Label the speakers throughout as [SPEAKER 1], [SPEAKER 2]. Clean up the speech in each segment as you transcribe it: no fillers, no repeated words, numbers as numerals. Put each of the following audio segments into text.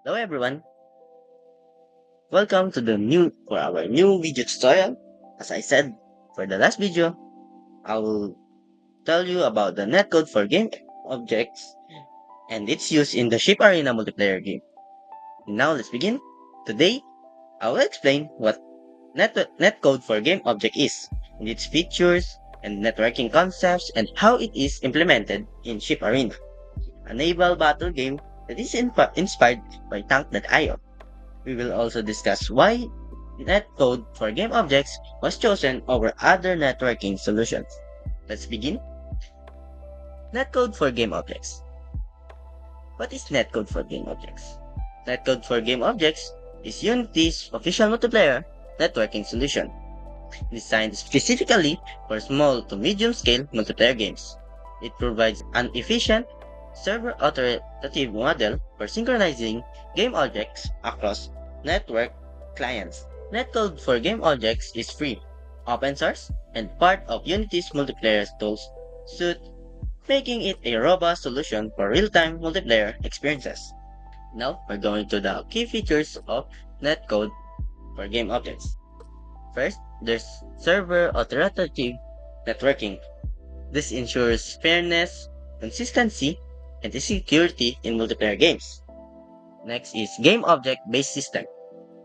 [SPEAKER 1] Hello everyone, welcome to our new video tutorial. As I said for the last video, I will tell you about the netcode for game objects and its use in the Ship Arena multiplayer game. Now let's begin. Today, I will explain what netcode for game object is, and its features and networking concepts and how it is implemented in Ship Arena, a naval battle game that is inspired by Tank.io. We will also discuss why netcode for game objects was chosen over other networking solutions. Let's begin. Netcode for game objects. What is netcode for game objects? Netcode for game objects is Unity's official multiplayer networking solution, designed specifically for small to medium scale multiplayer games. It provides an efficient, server authoritative model for synchronizing game objects across network clients. Netcode for game objects is free, open source, and part of Unity's multiplayer tools suite, making it a robust solution for real-time multiplayer experiences. Now, we're going to the key features of netcode for game objects. First, there's server authoritative networking. This ensures fairness, consistency, and security in multiplayer games. Next is game object based system.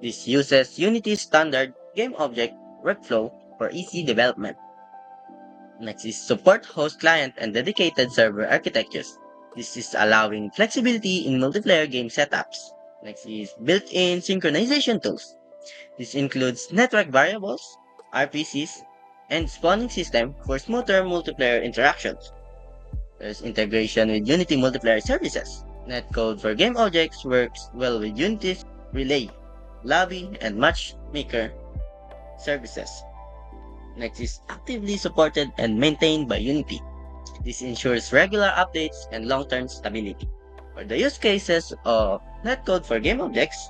[SPEAKER 1] This uses Unity's standard game object workflow for easy development. Next is support host client and dedicated server architectures. This is allowing flexibility in multiplayer game setups. Next is built-in synchronization tools. This includes network variables, RPCs, and spawning system for smoother multiplayer interactions. There's integration with Unity multiplayer services. Netcode for game objects works well with Unity's Relay, Lobby, and Matchmaker services. Next is actively supported and maintained by Unity. This ensures regular updates and long-term stability. For the use cases of netcode for game objects,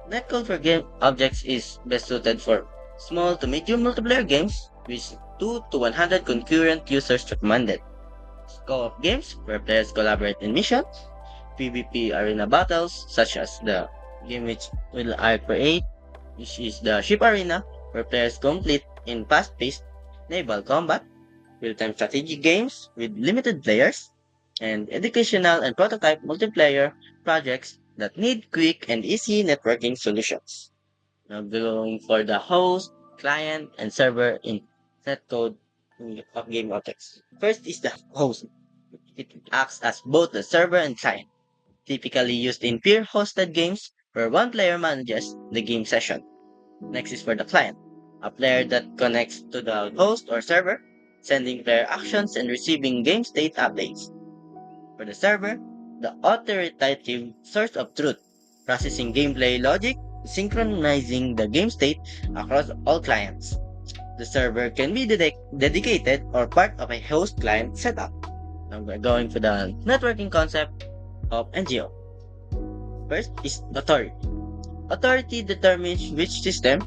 [SPEAKER 1] netcode for game objects is best suited for small to medium multiplayer games with 2 to 100 concurrent users recommended. Co-op games where players collaborate in missions, PvP arena battles such as the game which I create, which is the Ship Arena, where players complete in fast-paced naval combat, real-time strategy games with limited players, and educational and prototype multiplayer projects that need quick and easy networking solutions. Now going for the host, client, and server in netcode of game objects. First is the host. It acts as both the server and client, typically used in peer-hosted games where one player manages the game session. Next is for the client, a player that connects to the host or server, sending player actions and receiving game state updates. For the server, the authoritative source of truth, processing gameplay logic, synchronizing the game state across all clients. The server can be dedicated or part of a host client setup. Now we're going for the networking concept of NGO. First is authority. Authority determines which system,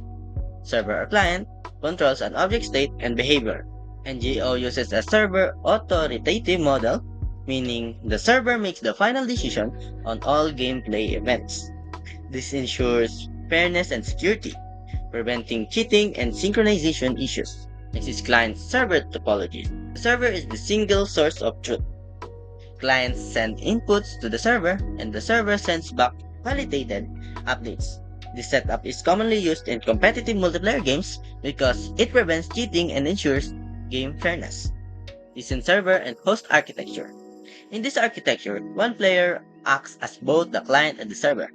[SPEAKER 1] server or client, controls an object state and behavior. NGO uses a server authoritative model, meaning the server makes the final decision on all gameplay events. This ensures fairness and security, preventing cheating and synchronization issues. Next is client-server topology. The server is the single source of truth. Clients send inputs to the server, and the server sends back validated updates. This setup is commonly used in competitive multiplayer games because it prevents cheating and ensures game fairness. This is server and host architecture. In this architecture, one player acts as both the client and the server.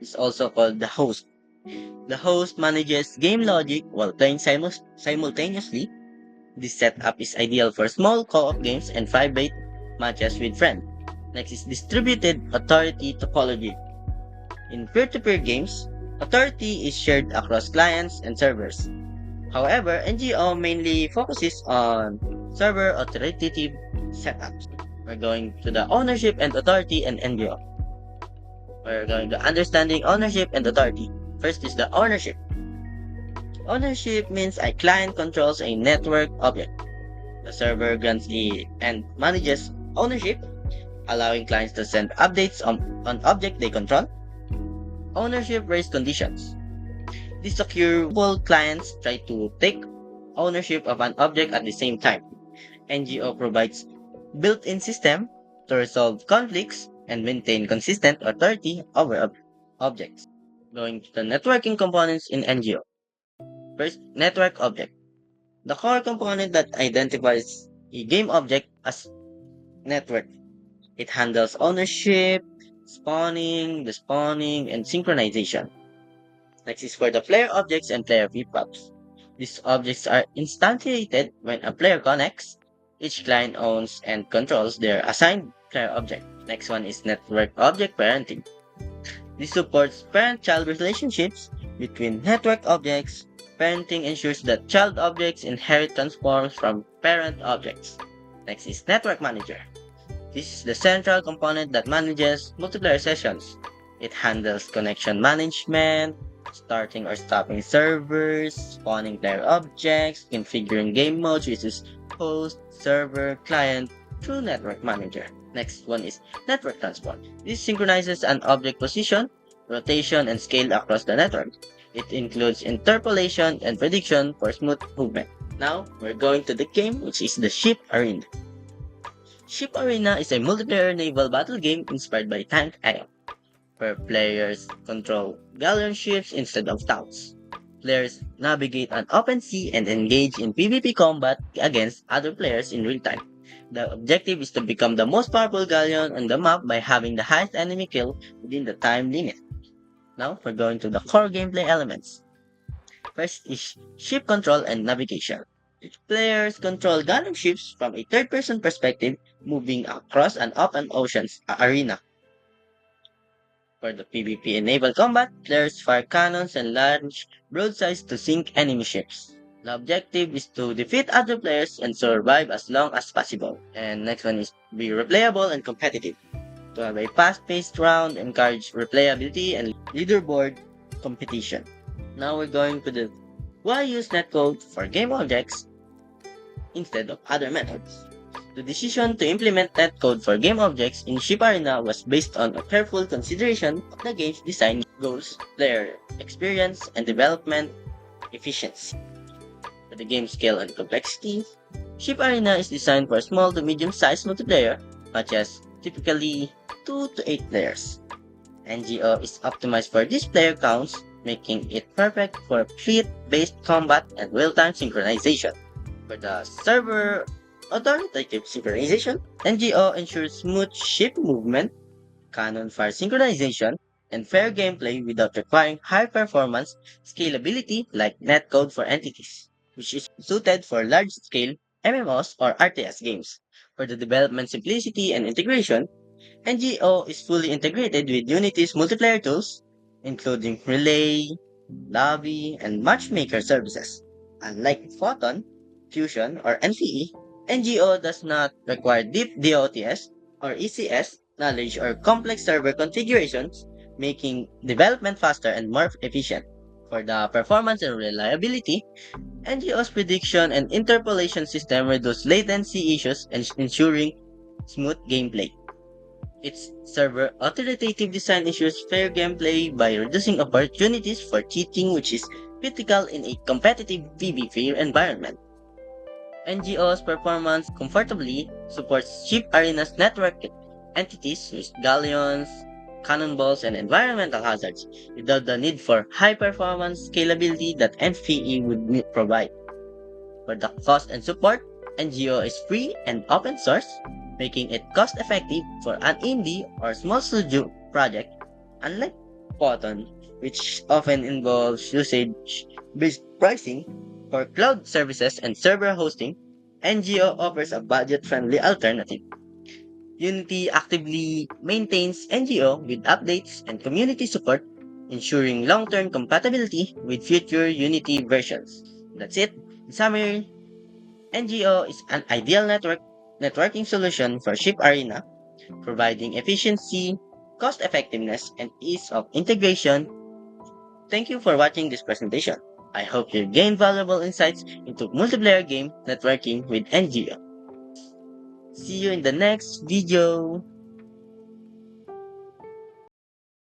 [SPEAKER 1] It's also called the host. The host manages game logic while playing simultaneously. This setup is ideal for small co-op games and private matches with friends. Next is distributed authority topology. In peer-to-peer games, authority is shared across clients and servers. However, NGO mainly focuses on server authoritative setups. We're going to the ownership and authority and NGO. We're going to understanding ownership and authority. First is the ownership. Ownership means a client controls a network object. The server grants and manages ownership, allowing clients to send updates on object they control. Ownership race conditions. These occur when clients try to take ownership of an object at the same time. NGO provides built-in system to resolve conflicts and maintain consistent authority over objects. Going to the networking components in NGO. First, network object. The core component that identifies a game object as network. It handles ownership, spawning, despawning, and synchronization. Next is for the player objects and player flip-flops. These objects are instantiated when a player connects. Each client owns and controls their assigned player object. Next one is network object parenting. This supports parent-child relationships between network objects. Parenting ensures that child objects inherit transforms from parent objects. Next is network manager. This is the central component that manages multiplayer sessions. It handles connection management, starting or stopping servers, spawning player objects, configuring game modes, which is host, server, client, through network manager. Next one is network transport. This synchronizes an object position, rotation, and scale across the network. It includes interpolation and prediction for smooth movement. Now, we're going to the game, which is the Ship Arena. Ship Arena is a multiplayer naval battle game inspired by Tank IO, where players control galleon ships instead of towns. Players navigate an open sea and engage in PvP combat against other players in real time. The objective is to become the most powerful galleon on the map by having the highest enemy kill within the time limit. Now, we're going to the core gameplay elements. First is ship control and navigation. Players control galleon ships from a third-person perspective, moving across an open oceans arena. For the PvP enabled combat, players fire cannons and launch broadsides to sink enemy ships. The objective is to defeat other players and survive as long as possible. And next one is be replayable and competitive. To have a fast-paced round, encourage replayability and leaderboard competition. Now we're going to the why use netcode for game objects instead of other methods. The decision to implement netcode for game objects in Ship Arena was based on a careful consideration of the game's design goals, player experience, and development efficiency. For the game scale and complexity, Ship Arena is designed for small to medium-sized multiplayer, such as typically 2 to 8 players. NGO is optimized for these player counts, making it perfect for fleet-based combat and real-time synchronization. For the server authoritative synchronization, NGO ensures smooth ship movement, cannon fire synchronization, and fair gameplay without requiring high performance scalability like netcode for entities, which is suited for large-scale MMOs or RTS games. For the development simplicity and integration, NGO is fully integrated with Unity's multiplayer tools, including Relay, Lobby, and Matchmaker services. Unlike Photon, Fusion, or NCE, NGO does not require deep DOTS or ECS knowledge or complex server configurations, making development faster and more efficient. For the performance and reliability, NGO's prediction and interpolation system reduce latency issues and ensuring smooth gameplay. Its server authoritative design ensures fair gameplay by reducing opportunities for cheating, which is critical in a competitive PvP environment. NGO's performance comfortably supports Ship Arena's network entities with galleons, cannonballs, and environmental hazards without the need for high performance scalability that NVE would provide. For the cost and support, NGO is free and open source, making it cost effective for an indie or small studio project, unlike Photon, which often involves usage-based pricing. For cloud services and server hosting, NGO offers a budget-friendly alternative. Unity actively maintains NGO with updates and community support, ensuring long-term compatibility with future Unity versions. That's it. In summary, NGO is an ideal networking solution for Ship Arena, providing efficiency, cost effectiveness, and ease of integration. Thank you for watching this presentation. I hope you gained valuable insights into multiplayer game networking with NGO. See you in the next video.